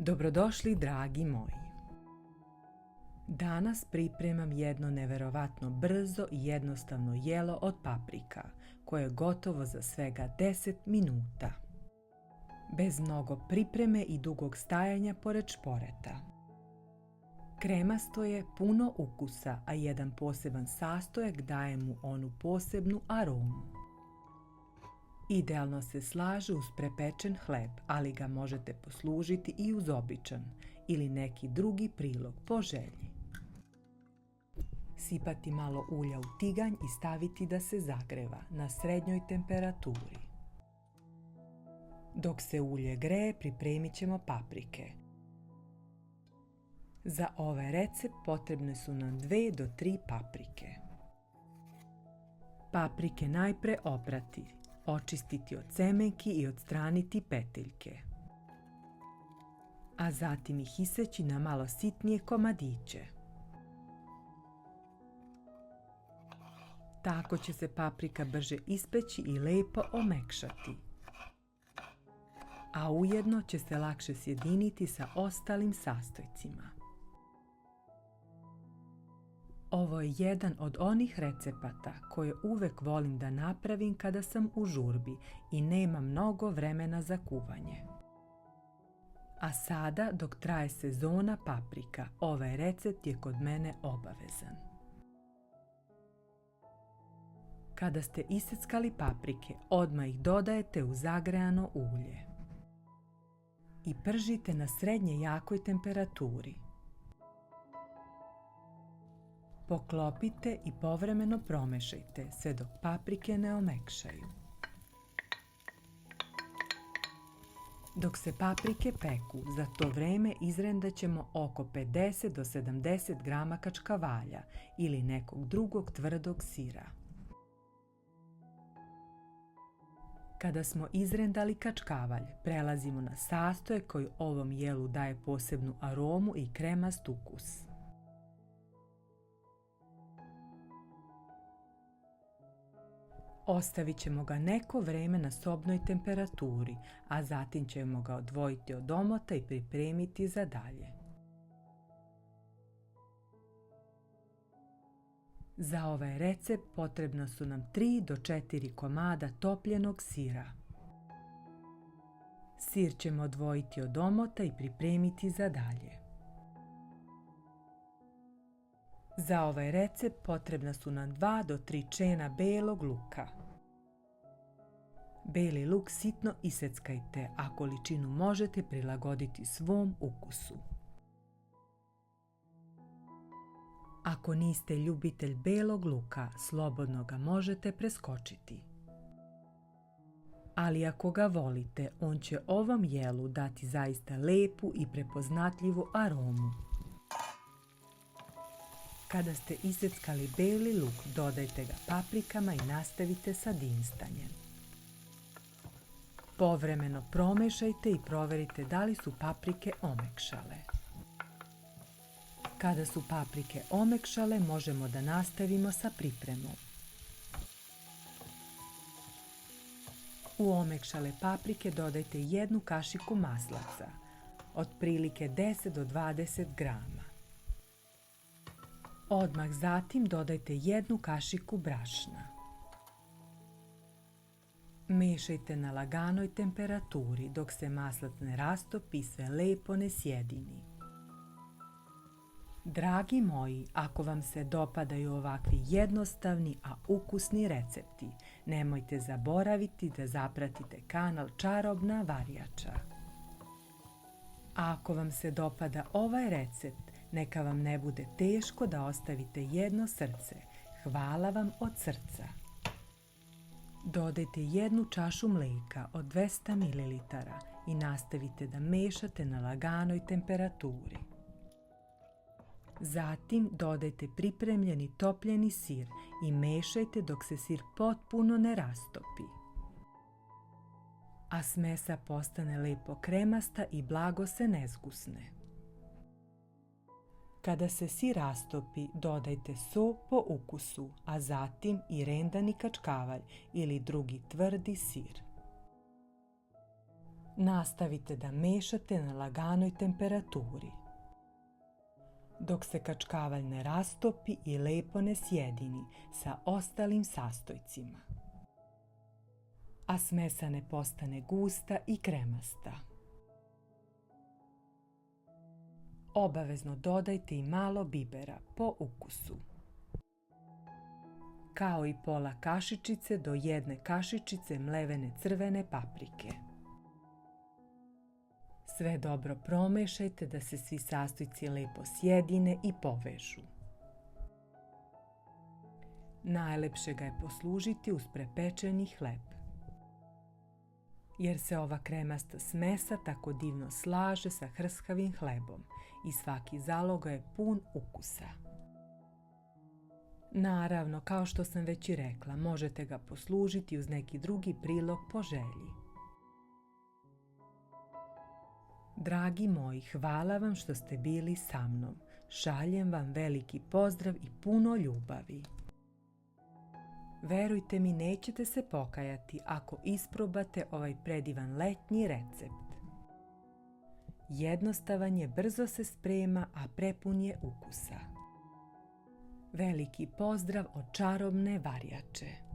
Dobrodošli, dragi moji. Danas pripremam jedno neverovatno brzo i jednostavno jelo od paprika, koje je gotovo za svega 10 minuta. Bez mnogo pripreme i dugog stajanja pored šporeta. Kremasto je, puno ukusa, a jedan poseban sastojak daje mu onu posebnu aromu. Idealno se slaže uz prepečen hleb, ali ga možete poslužiti i uz običan ili neki drugi prilog po želji. Sipati malo ulja u tiganj i staviti da se zagreva na srednjoj temperaturi. Dok se ulje greje, pripremit ćemo paprike. Za ovaj recept potrebne su nam 2 do 3 paprike. Paprike najpre oprati, očistiti od semenki i odstraniti peteljke, a zatim ih iseći na malo sitnije komadiće. Tako će se paprika brže ispeći i lepo omekšati, a ujedno će se lakše sjediniti sa ostalim sastojcima. Ovo je jedan od onih recepata koje uvek volim da napravim kada sam u žurbi i nema mnogo vremena za kuvanje. A sada, dok traje sezona paprika, ovaj recept je kod mene obavezan. Kada ste iseckali paprike, odmah ih dodajete u zagrejano ulje i pržite na srednje jakoj temperaturi. Poklopite i povremeno promešajte sve dok paprike ne omekšaju. Dok se paprike peku, za to vreme izrendat ćemo oko 50 do 70 grama kačkavalja ili nekog drugog tvrdog sira. Kada smo izrendali kačkavalj, prelazimo na sastojak koji ovom jelu daje posebnu aromu i kremast ukus. Ostavit ćemo ga neko vreme na sobnoj temperaturi, a zatim ćemo ga odvojiti od omota i pripremiti za dalje. Za ovaj recept potrebna su nam 3 do 4 komada topljenog sira. Sir ćemo odvojiti od omota i pripremiti za dalje. Za ovaj recept potrebna su nam 2 do 3 čena belog luka. Beli luk sitno iseckajte, a količinu možete prilagoditi svom ukusu. Ako niste ljubitelj belog luka, slobodno ga možete preskočiti. Ali ako ga volite, on će ovom jelu dati zaista lepu i prepoznatljivu aromu. Kada ste iseckali beli luk, dodajte ga paprikama i nastavite sa dinstanjem. Povremeno promešajte i proverite da li su paprike omekšale. Kada su paprike omekšale, možemo da nastavimo sa pripremom. U omekšale paprike dodajte 1 kašiku maslaca, otprilike 10 do 20 grama. Odmah zatim dodajte 1 kašiku brašna. Mešajte na laganoj temperaturi dok se maslac ne rastopi i sve lepo ne sjedini. Dragi moji, ako vam se dopadaju ovakvi jednostavni, a ukusni recepti, nemojte zaboraviti da zapratite kanal Čarobna varjača. A ako vam se dopada ovaj recept, neka vam ne bude teško da ostavite jedno srce. Hvala vam od srca. Dodajte 1 čašu mlijeka od 200 ml i nastavite da mešate na laganoj temperaturi. Zatim dodajte pripremljeni topljeni sir i mešajte dok se sir potpuno ne rastopi, a smesa postane lepo kremasta i blago se ne zgusne. Kada se sir rastopi, dodajte so po ukusu, a zatim i rendani kačkavalj ili drugi tvrdi sir. Nastavite da mešate na laganoj temperaturi, dok se kačkavalj ne rastopi i lepo ne sjedini sa ostalim sastojcima, a smesa ne postane gusta i kremasta. Obavezno dodajte i malo bibera po ukusu, kao i pola kašičice do 1 kašičice mlevene crvene paprike. Sve dobro promešajte da se svi sastojci lepo sjedine i povežu. Najlepše ga je poslužiti uz prepečeni hleb, jer se ova kremasta smesa tako divno slaže sa hrskavim hlebom i svaki zalog je pun ukusa. Naravno, kao što sam već i rekla, možete ga poslužiti uz neki drugi prilog po želji. Dragi moji, hvala vam što ste bili sa mnom. Šaljem vam veliki pozdrav i puno ljubavi. Verujte mi, nećete se pokajati ako isprobate ovaj predivan letnji recept. Jednostavan je, brzo se sprema, a prepun je ukusa. Veliki pozdrav od čarobne varjače.